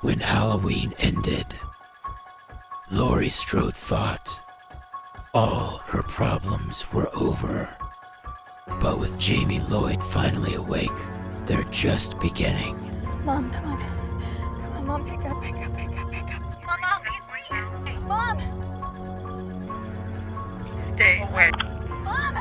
When Halloween ended, Laurie Strode thought all her problems were over. But with Jamie Lloyd finally awake, they're just beginning. Mom, come on. Come on, Mom, pick up. Mom! Stay away. Mom!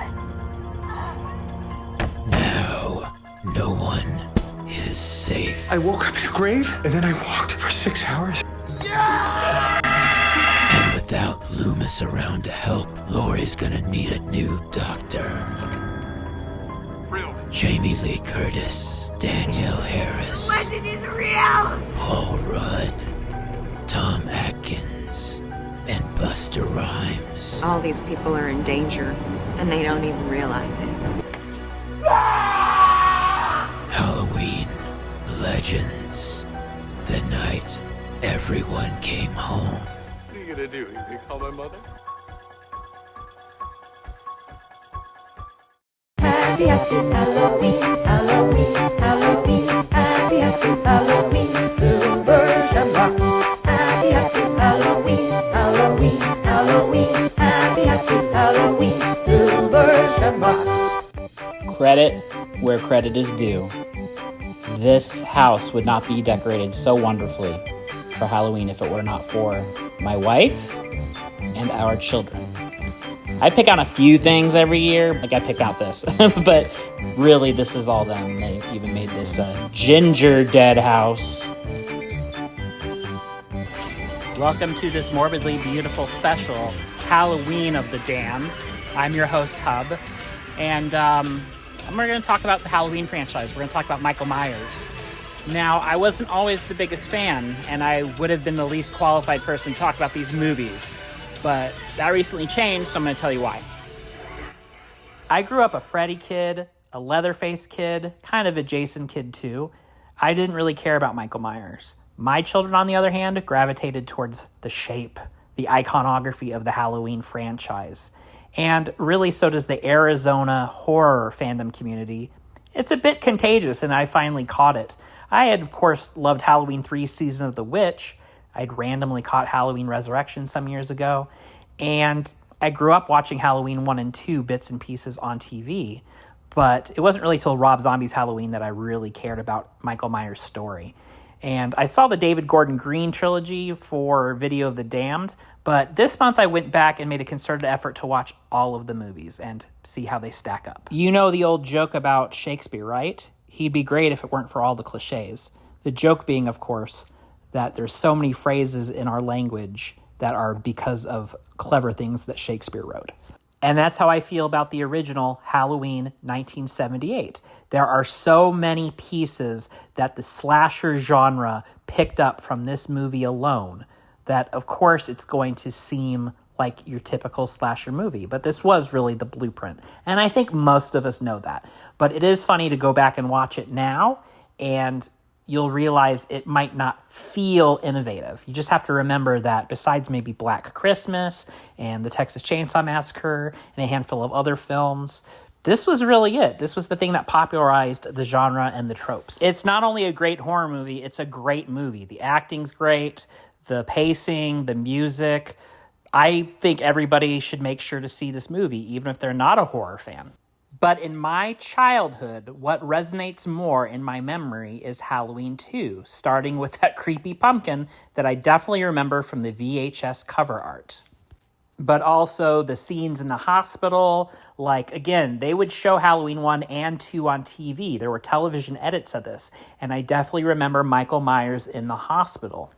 Now, no one is safe. I woke up in a grave, and then I walked for 6 hours. And without Loomis around to help, Laurie's gonna need a new doctor. Real. Jamie Lee Curtis, Danielle Harris, Legend is real! Paul Rudd, Tom Atkins, and Busta Rhymes. All these people are in danger, and they don't even realize it. Halloween Legends. The night everyone came home. What are you gonna do? You gonna call my mother? Happy Halloween, Halloween, Halloween, happy Halloween, Silver Shamrock. Happy Halloween, Halloween, Halloween, happy Halloween, Silver Shamrock. Credit where credit is due. This house would not be decorated so wonderfully for Halloween if it were not for my wife and our children. I pick out a few things every year, like I picked out this, but really this is all them. They even made this ginger dead house. Welcome to this morbidly beautiful special, Halloween of the Damned. I'm your host, Hub, and we're going to talk about the Halloween franchise. We're going to talk about Michael Myers. Now, I wasn't always the biggest fan, and I would have been the least qualified person to talk about these movies. But that recently changed, so I'm going to tell you why. I grew up a Freddy kid, a Leatherface kid, kind of a Jason kid too. I didn't really care about Michael Myers. My children, on the other hand, gravitated towards the shape, the iconography of the Halloween franchise. And really, so does the Arizona horror fandom community. It's a bit contagious, and I finally caught it. I had, of course, loved Halloween 3 Season of the Witch. I'd randomly caught Halloween Resurrection some years ago, and I grew up watching Halloween 1 and 2 bits and pieces on TV, but it wasn't really till Rob Zombie's Halloween that I really cared about Michael Myers' story. And I saw the David Gordon Green trilogy for Video of the Damned, but this month I went back and made a concerted effort to watch all of the movies and see how they stack up. You know the old joke about Shakespeare, right? He'd be great if it weren't for all the cliches. The joke being, of course, that there's so many phrases in our language that are because of clever things that Shakespeare wrote. And that's how I feel about the original Halloween 1978. There are so many pieces that the slasher genre picked up from this movie alone that, of course, it's going to seem like your typical slasher movie. But this was really the blueprint. And I think most of us know that. But it is funny to go back and watch it now, and you'll realize it might not feel innovative. You just have to remember that besides maybe Black Christmas and the Texas Chainsaw Massacre and a handful of other films, this was really it. This was the thing that popularized the genre and the tropes. It's not only a great horror movie, it's a great movie. The acting's great, the pacing, the music. I think everybody should make sure to see this movie, even if they're not a horror fan. But in my childhood, what resonates more in my memory is Halloween 2, starting with that creepy pumpkin that I definitely remember from the VHS cover art. But also the scenes in the hospital, like, again, they would show Halloween 1 and 2 on TV. There were television edits of this, and I definitely remember Michael Myers in the hospital.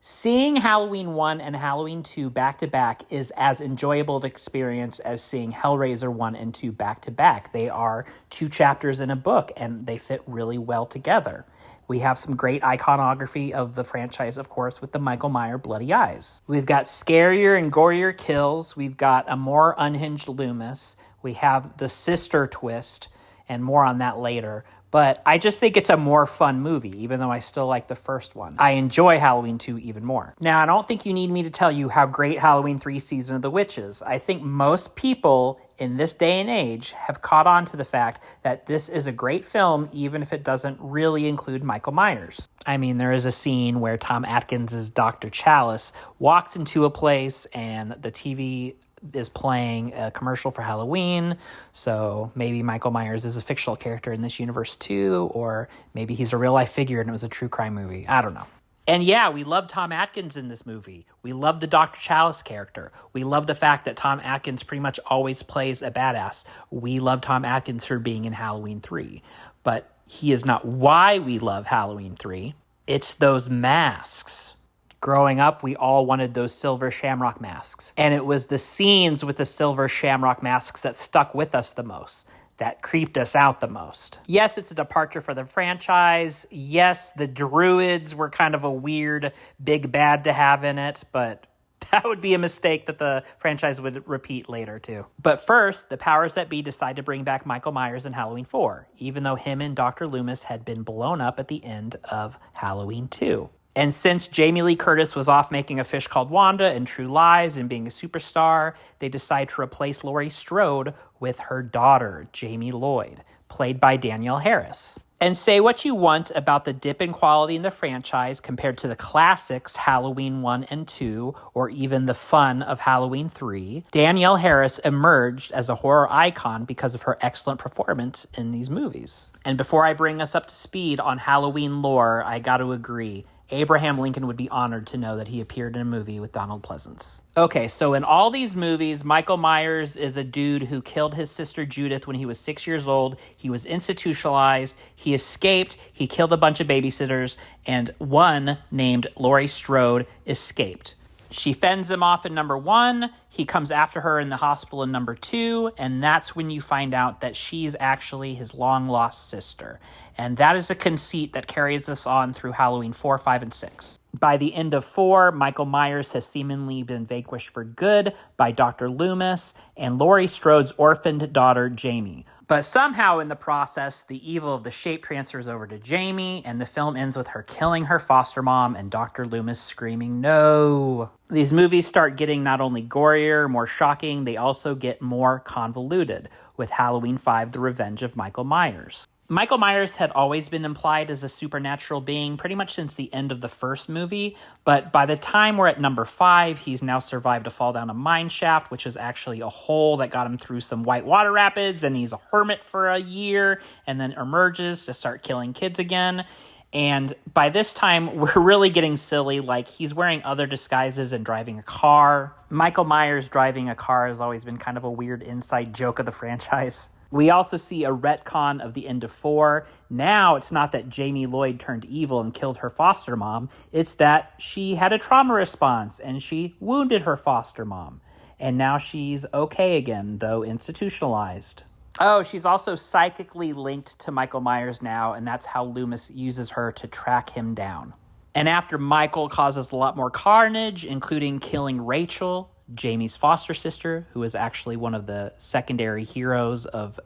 Seeing Halloween 1 and Halloween 2 back-to-back is as enjoyable an experience as seeing Hellraiser 1 and 2 back-to-back. They are 2 chapters in a book, and they fit really well together. We have some great iconography of the franchise, of course, with the Michael Myers bloody eyes. We've got scarier and gorier kills. We've got a more unhinged Loomis. We have the sister twist, and more on that later. But I just think it's a more fun movie, even though I still like the first one. I enjoy Halloween 2 even more. Now, I don't think you need me to tell you how great Halloween 3 Season of the Witch is. I think most people in this day and age have caught on to the fact that this is a great film, even if it doesn't really include Michael Myers. I mean, there is a scene where Tom Atkins' Dr. Chalice walks into a place and the TV is playing a commercial for Halloween, so maybe Michael Myers is a fictional character in this universe too, or maybe he's a real-life figure and it was a true crime movie. I don't know. And yeah, we love Tom Atkins in this movie. We love the Dr. Chalice character. We love the fact that Tom Atkins pretty much always plays a badass. We love Tom Atkins for being in Halloween 3. But he is not why we love Halloween 3. It's those masks. Growing up, we all wanted those silver shamrock masks. And it was the scenes with the silver shamrock masks that stuck with us the most, that creeped us out the most. Yes, it's a departure for the franchise. Yes, the druids were kind of a weird big bad to have in it, but that would be a mistake that the franchise would repeat later too. But first, the powers that be decide to bring back Michael Myers in Halloween 4, even though him and Dr. Loomis had been blown up at the end of Halloween 2. And since Jamie Lee Curtis was off making A Fish Called Wanda and True Lies and being a superstar, they decide to replace Laurie Strode with her daughter, Jamie Lloyd, played by Danielle Harris. And say what you want about the dip in quality in the franchise compared to the classics Halloween 1 and 2, or even the fun of Halloween 3, Danielle Harris emerged as a horror icon because of her excellent performance in these movies. And before I bring us up to speed on Halloween lore, I gotta agree, Abraham Lincoln would be honored to know that he appeared in a movie with Donald Pleasence. Okay, so in all these movies, Michael Myers is a dude who killed his sister Judith when he was 6 years old. He was institutionalized. He escaped. He killed a bunch of babysitters, and one named Laurie Strode escaped. She fends him off in number 1. He comes after her in the hospital in number 2, and that's when you find out that she's actually his long-lost sister. And that is a conceit that carries us on through Halloween 4, 5, and 6. By the end of 4, Michael Myers has seemingly been vanquished for good by Dr. Loomis and Laurie Strode's orphaned daughter, Jamie. But somehow in the process, the evil of the shape transfers over to Jamie, and the film ends with her killing her foster mom and Dr. Loomis screaming, "No!" These movies start getting not only gorier, more shocking, they also get more convoluted, with Halloween 5, The Revenge of Michael Myers. Michael Myers had always been implied as a supernatural being pretty much since the end of the first movie, but by the time we're at number 5, he's now survived a fall down a mine shaft, which is actually a hole that got him through some white water rapids, and he's a hermit for a year, and then emerges to start killing kids again. And by this time, we're really getting silly, like he's wearing other disguises and driving a car. Michael Myers driving a car has always been kind of a weird inside joke of the franchise. We also see a retcon of the end of 4. Now it's not that Jamie Lloyd turned evil and killed her foster mom. It's that she had a trauma response and she wounded her foster mom. And now she's okay again, though institutionalized. Oh, she's also psychically linked to Michael Myers now, and that's how Loomis uses her to track him down. And after Michael causes a lot more carnage, including killing Rachel, Jamie's foster sister, who is actually one of the secondary heroes of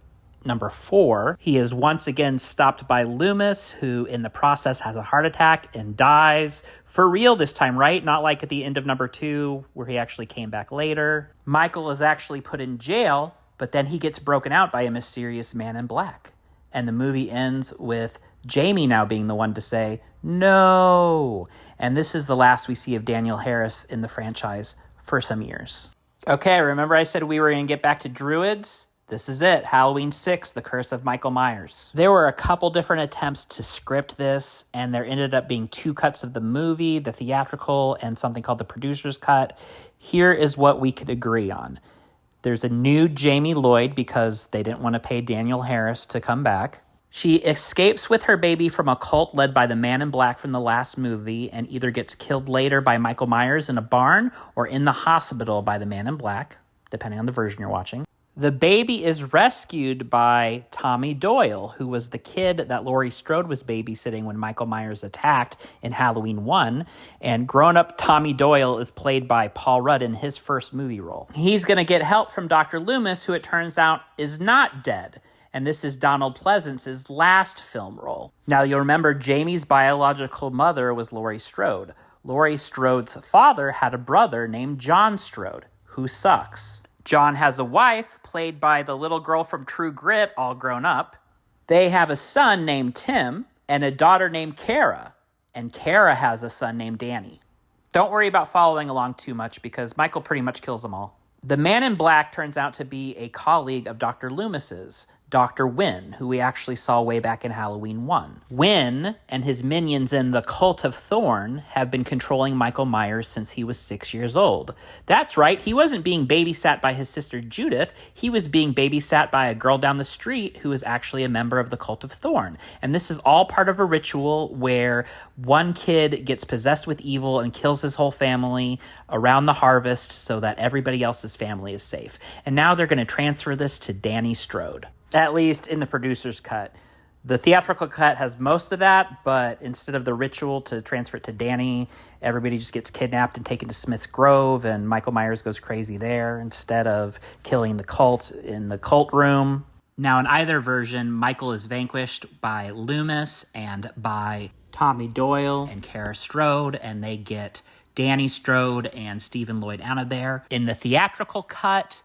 number 4, he is once again stopped by Loomis, who in the process has a heart attack and dies. For real this time, right? Not like at the end of number 2, where he actually came back later. Michael is actually put in jail, but then he gets broken out by a mysterious man in black. And the movie ends with Jamie now being the one to say, "No." And this is the last we see of Danielle Harris in the franchise for some years. Okay, remember I said we were going to get back to druids? This is it, Halloween 6, The Curse of Michael Myers. There were a couple different attempts to script this, and there ended up being 2 cuts of the movie, the theatrical and something called the producer's cut. Here is what we could agree on. There's a new Jamie Lloyd because they didn't want to pay Danielle Harris to come back. She escapes with her baby from a cult led by the man in black from the last movie and either gets killed later by Michael Myers in a barn or in the hospital by the man in black, depending on the version you're watching. The baby is rescued by Tommy Doyle, who was the kid that Laurie Strode was babysitting when Michael Myers attacked in Halloween 1. And grown-up Tommy Doyle is played by Paul Rudd in his first movie role. He's going to get help from Dr. Loomis, who it turns out is not dead. And this is Donald Pleasence's last film role. Now, you'll remember Jamie's biological mother was Laurie Strode. Laurie Strode's father had a brother named John Strode, who sucks. John has a wife, played by the little girl from True Grit, all grown up. They have a son named Tim and a daughter named Kara. And Kara has a son named Danny. Don't worry about following along too much because Michael pretty much kills them all. The man in black turns out to be a colleague of Dr. Loomis's, Dr. Wynn, who we actually saw way back in Halloween 1. Wynn and his minions in the Cult of Thorn have been controlling Michael Myers since he was 6 years old. That's right, he wasn't being babysat by his sister Judith, he was being babysat by a girl down the street who is actually a member of the Cult of Thorn. And this is all part of a ritual where one kid gets possessed with evil and kills his whole family around the harvest so that everybody else's family is safe. And now they're going to transfer this to Danny Strode. At least in the producer's cut. The theatrical cut has most of that, but instead of the ritual to transfer it to Danny, everybody just gets kidnapped and taken to Smith's Grove, and Michael Myers goes crazy there instead of killing the cult in the cult room. Now, in either version, Michael is vanquished by Loomis and by Tommy Doyle and Kara Strode, and they get Danny Strode and Stephen Lloyd out of there. In the theatrical cut,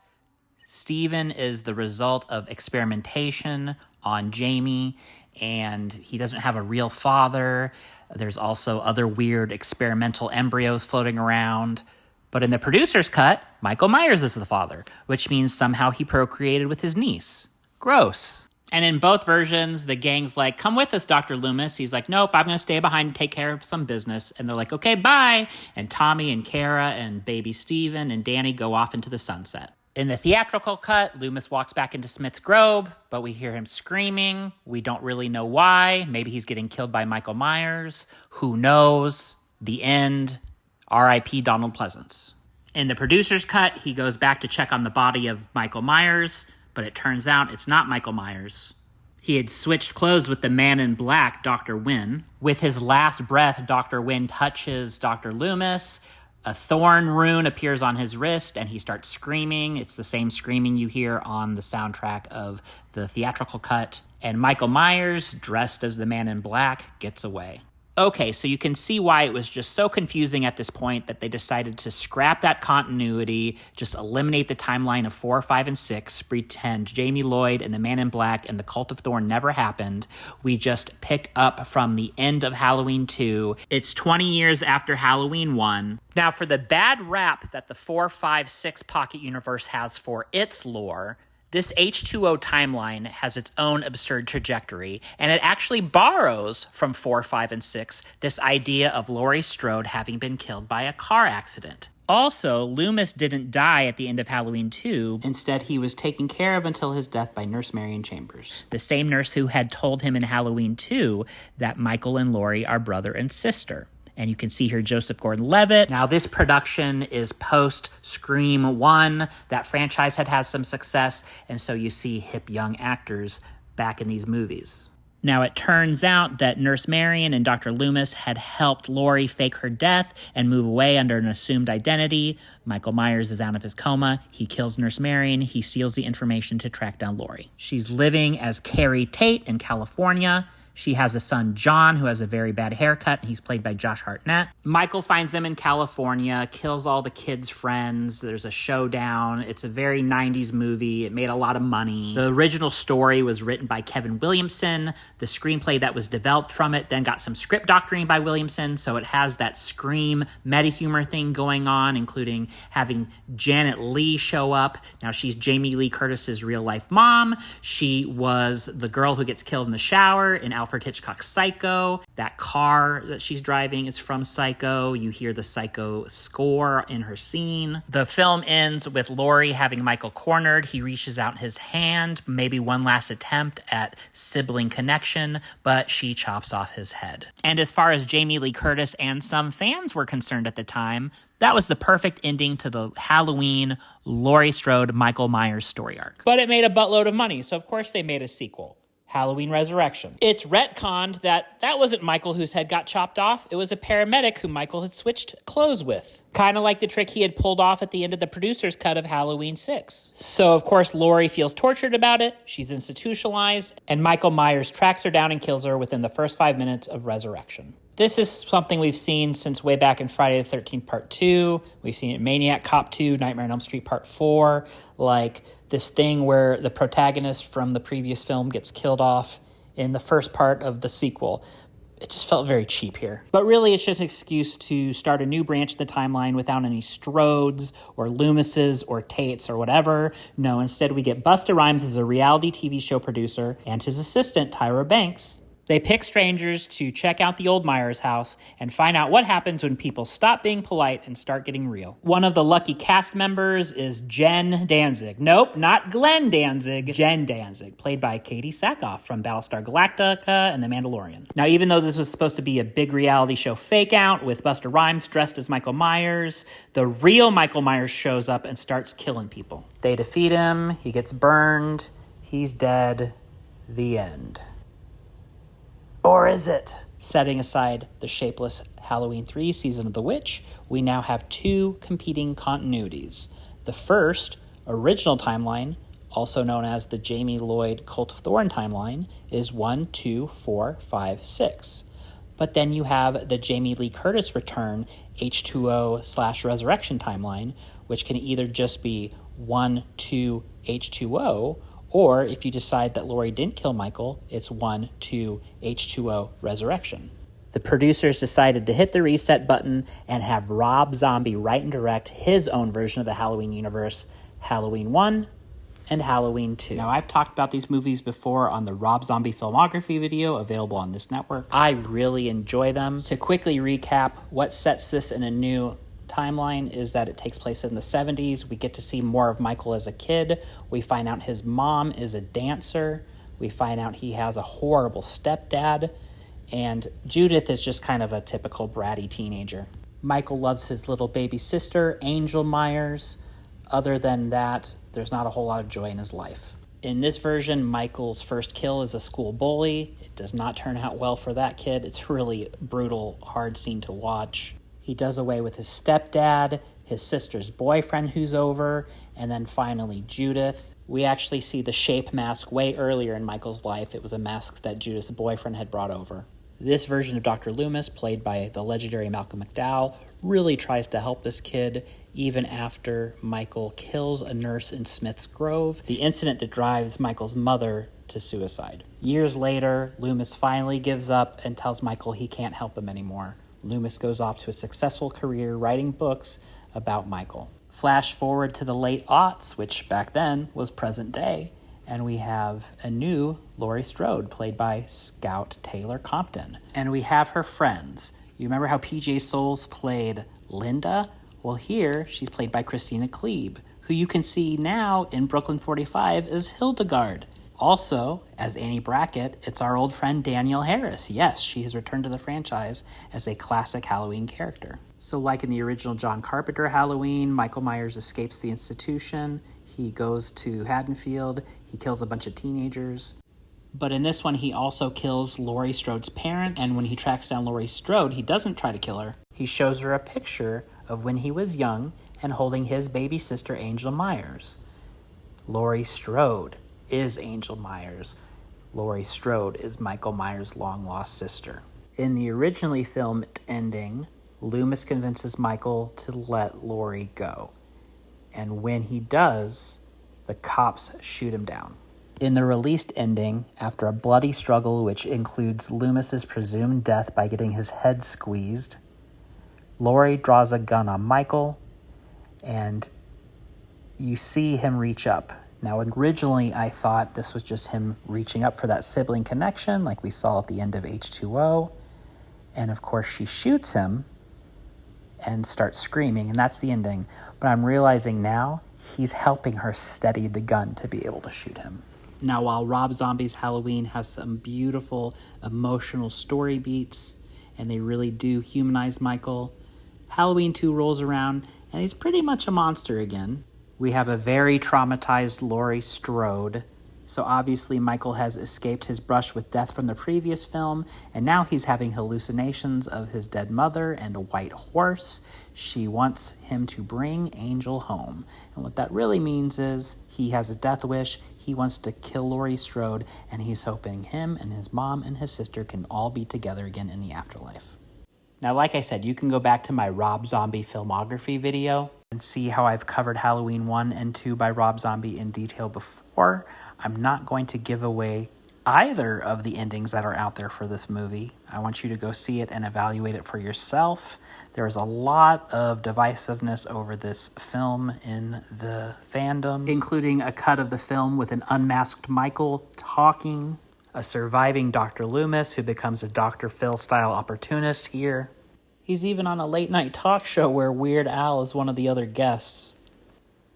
Stephen is the result of experimentation on Jamie, and he doesn't have a real father. There's also other weird experimental embryos floating around. But in the producer's cut, Michael Myers is the father, which means somehow he procreated with his niece. Gross. And in both versions, the gang's like, come with us, Dr. Loomis. He's like, nope, I'm going to stay behind and take care of some business. And they're like, okay, bye. And Tommy and Kara and baby Stephen and Danny go off into the sunset. In the theatrical cut, Loomis walks back into Smith's Grove, but we hear him screaming. We don't really know why. Maybe he's getting killed by Michael Myers. Who knows? The end. R.I.P. Donald Pleasance. In the producer's cut, he goes back to check on the body of Michael Myers, but it turns out it's not Michael Myers. He had switched clothes with the man in black, Dr. Wynn. With his last breath, Dr. Wynn touches Dr. Loomis. A thorn rune appears on his wrist, and he starts screaming. It's the same screaming you hear on the soundtrack of the theatrical cut. And Michael Myers, dressed as the man in black, gets away. Okay, so you can see why it was just so confusing at this point that they decided to scrap that continuity, just eliminate the timeline of 4, 5, and 6, pretend Jamie Lloyd and the Man in Black and the Cult of Thorn never happened. We just pick up from the end of Halloween 2. It's 20 years after Halloween 1. Now, for the bad rap that the 4, 5, 6 Pocket Universe has for its lore, this H2O timeline has its own absurd trajectory, and it actually borrows from 4, 5, and 6 this idea of Laurie Strode having been killed by a car accident. Also, Loomis didn't die at the end of Halloween 2. Instead, he was taken care of until his death by Nurse Marion Chambers, the same nurse who had told him in Halloween 2 that Michael and Laurie are brother and sister. And you can see here Joseph Gordon-Levitt. Now, this production is post-Scream 1. That franchise had some success, and so you see hip young actors back in these movies. Now, it turns out that Nurse Marion and Dr. Loomis had helped Laurie fake her death and move away under an assumed identity. Michael Myers is out of his coma. He kills Nurse Marion. He steals the information to track down Laurie. She's living as Carrie Tate in California. She has a son, John, who has a very bad haircut, and he's played by Josh Hartnett. Michael finds them in California, kills all the kids' friends. There's a showdown. It's a very 90s movie. It made a lot of money. The original story was written by Kevin Williamson. The screenplay that was developed from it then got some script doctoring by Williamson, so it has that Scream meta-humor thing going on, including having Janet Leigh show up. Now, she's Jamie Lee Curtis's real-life mom. She was the girl who gets killed in the shower in Alfred Hitchcock's Psycho. That car that she's driving is from Psycho. You hear the Psycho score in her scene. The film ends with Laurie having Michael cornered. He reaches out his hand, maybe one last attempt at sibling connection, but she chops off his head. And as far as Jamie Lee Curtis and some fans were concerned at the time, that was the perfect ending to the Halloween Laurie Strode Michael Myers story arc. But it made a buttload of money, so of course they made a sequel. Halloween Resurrection. It's retconned that wasn't Michael whose head got chopped off. It was a paramedic who Michael had switched clothes with. Kind of like the trick he had pulled off at the end of the producer's cut of Halloween 6. So, of course, Laurie feels tortured about it. She's institutionalized, and Michael Myers tracks her down and kills her within the first 5 minutes of Resurrection. This is something we've seen since way back in Friday the 13th Part 2. We've seen it in Maniac Cop 2, Nightmare on Elm Street Part 4. Like this thing where the protagonist from the previous film gets killed off in the first part of the sequel. It just felt very cheap here. But really, it's just an excuse to start a new branch of the timeline without any Strodes or Loomises or Tates or whatever. No, instead we get Busta Rhymes as a reality TV show producer and his assistant, Tyra Banks. They pick strangers to check out the old Myers house and find out what happens when people stop being polite and start getting real. One of the lucky cast members is Jen Danzig. Nope, not Glenn Danzig. Jen Danzig, played by Katie Sackhoff from Battlestar Galactica and The Mandalorian. Now, even though this was supposed to be a big reality show fake out with Busta Rhymes dressed as Michael Myers, the real Michael Myers shows up and starts killing people. They defeat him, he gets burned, he's dead, the end. Or is it? Setting aside the shapeless Halloween 3 Season of the Witch, we now have two competing continuities. The first, original timeline, also known as the Jamie Lloyd Cult of Thorn timeline, is 1, 2, 4, 5, 6. But then you have the Jamie Lee Curtis return H2O/Resurrection timeline, which can either just be 1, 2, H2O, or if you decide that Laurie didn't kill Michael, it's 1, 2, H2O Resurrection. The producers decided to hit the reset button and have Rob Zombie write and direct his own version of the Halloween universe, Halloween 1 and Halloween 2. Now, I've talked about these movies before on the Rob Zombie filmography video available on this network. I really enjoy them. To quickly recap, what sets this in a new timeline is that it takes place in the 70s. We get to see more of Michael as a kid. We find out his mom is a dancer. We find out he has a horrible stepdad. And Judith is just kind of a typical bratty teenager. Michael loves his little baby sister, Angel Myers. Other than that, there's not a whole lot of joy in his life. In this version, Michael's first kill is a school bully. It does not turn out well for that kid. It's really brutal, hard scene to watch. He does away with his stepdad, his sister's boyfriend who's over, and then finally Judith. We actually see the shape mask way earlier in Michael's life. It was a mask that Judith's boyfriend had brought over. This version of Dr. Loomis, played by the legendary Malcolm McDowell, really tries to help this kid even after Michael kills a nurse in Smith's Grove, the incident that drives Michael's mother to suicide. Years later, Loomis finally gives up and tells Michael he can't help him anymore. Loomis goes off to a successful career writing books about Michael. Flash forward to the late aughts, which back then was present day, and we have a new Laurie Strode, played by Scout Taylor Compton. And we have her friends. You remember how PJ Souls played Linda? Well, here she's played by Christina Klebe, who you can see now in Brooklyn 45 as Hildegard. Also, as Annie Brackett, it's our old friend Danielle Harris. Yes, she has returned to the franchise as a classic Halloween character. So like in the original John Carpenter Halloween, Michael Myers escapes the institution. He goes to Haddonfield. He kills a bunch of teenagers. But in this one, he also kills Laurie Strode's parents. And when he tracks down Laurie Strode, he doesn't try to kill her. He shows her a picture of when he was young and holding his baby sister, Angel Myers. Laurie Strode is Angel Myers. Laurie Strode is Michael Myers' long-lost sister. In the originally filmed ending, Loomis convinces Michael to let Laurie go. And when he does, the cops shoot him down. In the released ending, after a bloody struggle which includes Loomis's presumed death by getting his head squeezed, Laurie draws a gun on Michael, and you see him reach up. Now, originally, I thought this was just him reaching up for that sibling connection, like we saw at the end of H2O. And of course, she shoots him and starts screaming, and that's the ending. But I'm realizing now he's helping her steady the gun to be able to shoot him. Now, while Rob Zombie's Halloween has some beautiful, emotional story beats, and they really do humanize Michael, Halloween 2 rolls around, and he's pretty much a monster again. We have a very traumatized Laurie Strode. So obviously Michael has escaped his brush with death from the previous film, and now he's having hallucinations of his dead mother and a white horse. She wants him to bring Angel home. And what that really means is he has a death wish. He wants to kill Laurie Strode, and he's hoping him and his mom and his sister can all be together again in the afterlife. Now, like I said, you can go back to my Rob Zombie filmography video and see how I've covered Halloween 1 and 2 by Rob Zombie in detail before. I'm not going to give away either of the endings that are out there for this movie. I want you to go see it and evaluate it for yourself. There's a lot of divisiveness over this film in the fandom, including a cut of the film with an unmasked Michael talking, a surviving Dr. Loomis who becomes a Dr. Phil-style opportunist here. He's even on a late-night talk show where Weird Al is one of the other guests.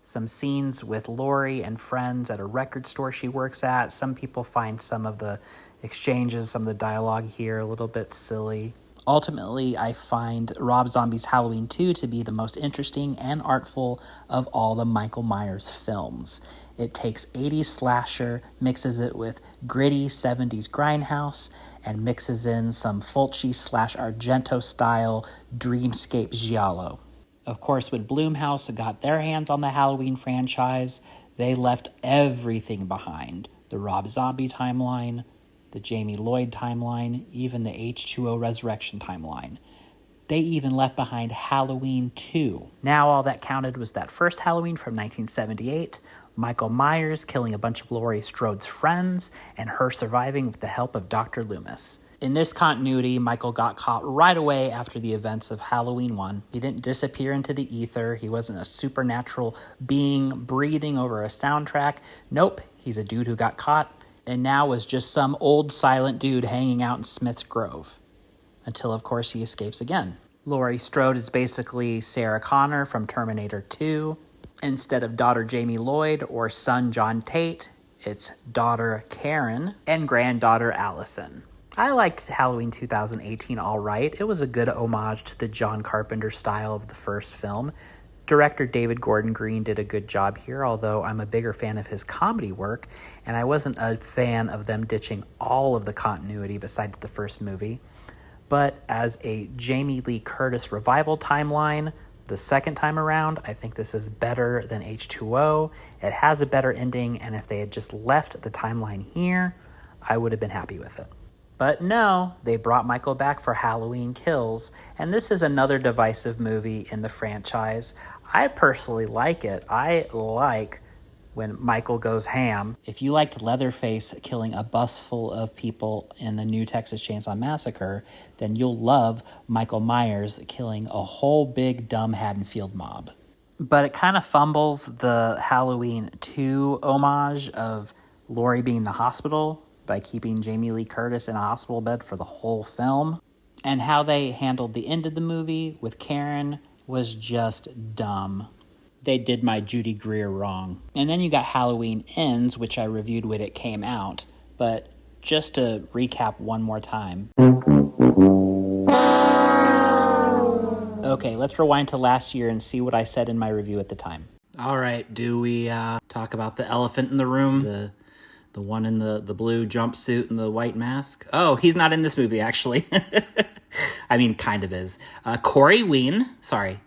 Some scenes with Laurie and friends at a record store she works at. Some people find some of the exchanges, some of the dialogue here a little bit silly. Ultimately, I find Rob Zombie's Halloween 2 to be the most interesting and artful of all the Michael Myers films. It takes 80s slasher, mixes it with gritty 70s grindhouse, and mixes in some Fulci/Argento-style dreamscape giallo. Of course, when Blumhouse got their hands on the Halloween franchise, they left everything behind. The Rob Zombie timeline, the Jamie Lloyd timeline, even the H2O Resurrection timeline. They even left behind Halloween 2. Now all that counted was that first Halloween from 1978, Michael Myers killing a bunch of Laurie Strode's friends, and her surviving with the help of Dr. Loomis. In this continuity, Michael got caught right away after the events of Halloween 1. He didn't disappear into the ether. He wasn't a supernatural being breathing over a soundtrack. Nope, he's a dude who got caught and now was just some old silent dude hanging out in Smith's Grove. Until, of course, he escapes again. Laurie Strode is basically Sarah Connor from Terminator 2. Instead of daughter Jamie Lloyd or son John Tate, it's daughter Karen and granddaughter Allison. I liked Halloween 2018 all right. It was a good homage to the John Carpenter style of the first film. Director David Gordon Green did a good job here, although I'm a bigger fan of his comedy work, and I wasn't a fan of them ditching all of the continuity besides the first movie. But as a Jamie Lee Curtis revival timeline, the second time around, I think this is better than H2O. It has a better ending, and if they had just left the timeline here, I would have been happy with it. But no, they brought Michael back for Halloween Kills, and this is another divisive movie in the franchise. I personally like it. I like when Michael goes ham. If you liked Leatherface killing a bus full of people in the new Texas Chainsaw Massacre, then you'll love Michael Myers killing a whole big dumb Haddonfield mob. But it kind of fumbles the Halloween 2 homage of Laurie being in the hospital by keeping Jamie Lee Curtis in a hospital bed for the whole film. And how they handled the end of the movie with Karen was just dumb. They did my Judy Greer wrong. And then you got Halloween Ends, which I reviewed when it came out. But just to recap one more time. Okay, let's rewind to last year and see what I said in my review at the time. All right, do we talk about the elephant in the room? The one in the blue jumpsuit and the white mask? Oh, he's not in this movie, actually. I mean, kind of is. Corey Ween,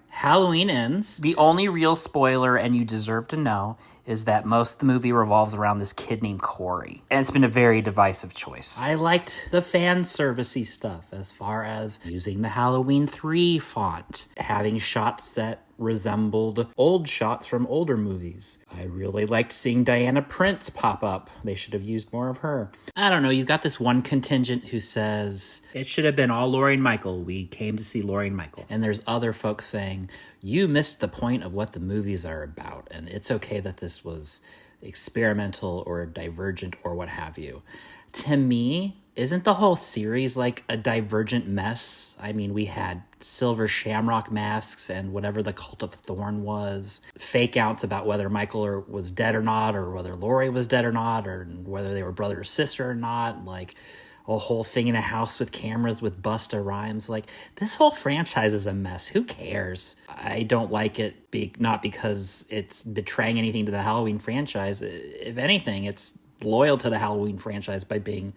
Halloween Ends. The only real spoiler, and you deserve to know, is that most of the movie revolves around this kid named Corey. And it's been a very divisive choice. I liked the fan servicey stuff as far as using the Halloween 3 font, having shots that resembled old shots from older movies. I really liked seeing Diana Prince pop up. They should have used more of her. I don't know, you've got this one contingent who says, it should have been all Laurie and Michael. We came to see Laurie and Michael. And there's other folks saying, you missed the point of what the movies are about, and it's okay that this was experimental or divergent or what have you. To me, isn't the whole series like a divergent mess? I mean, we had silver shamrock masks and whatever the Cult of Thorn was, fake outs about whether Michael was dead or not, or whether Laurie was dead or not, or whether they were brother or sister or not, like a whole thing in a house with cameras with Busta Rhymes. Like, this whole franchise is a mess. Who cares? I don't like it, not because it's betraying anything to the Halloween franchise. If anything, it's loyal to the Halloween franchise by being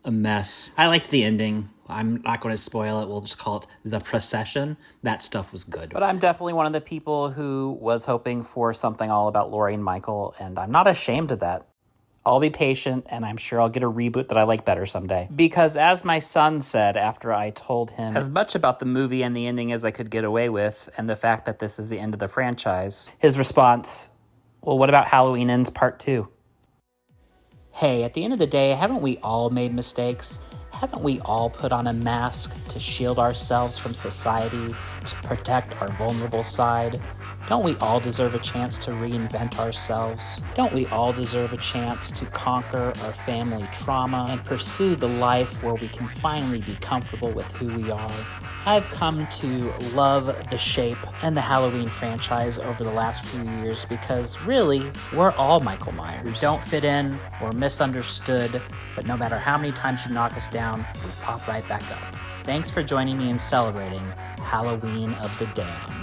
a mess. I liked the ending. I'm not going to spoil it. We'll just call it The Procession. That stuff was good. But I'm definitely one of the people who was hoping for something all about Laurie and Michael, and I'm not ashamed of that. I'll be patient, and I'm sure I'll get a reboot that I like better someday. Because as my son said after I told him as much about the movie and the ending as I could get away with, and the fact that this is the end of the franchise, his response, well, what about Halloween Ends Part 2? Hey, at the end of the day, haven't we all made mistakes? Haven't we all put on a mask to shield ourselves from society, to protect our vulnerable side? Don't we all deserve a chance to reinvent ourselves? Don't we all deserve a chance to conquer our family trauma and pursue the life where we can finally be comfortable with who we are? I've come to love the Shape and the Halloween franchise over the last few years because really, we're all Michael Myers. We don't fit in, we're misunderstood, but no matter how many times you knock us down, we pop right back up. Thanks for joining me in celebrating Halloween of the Damned.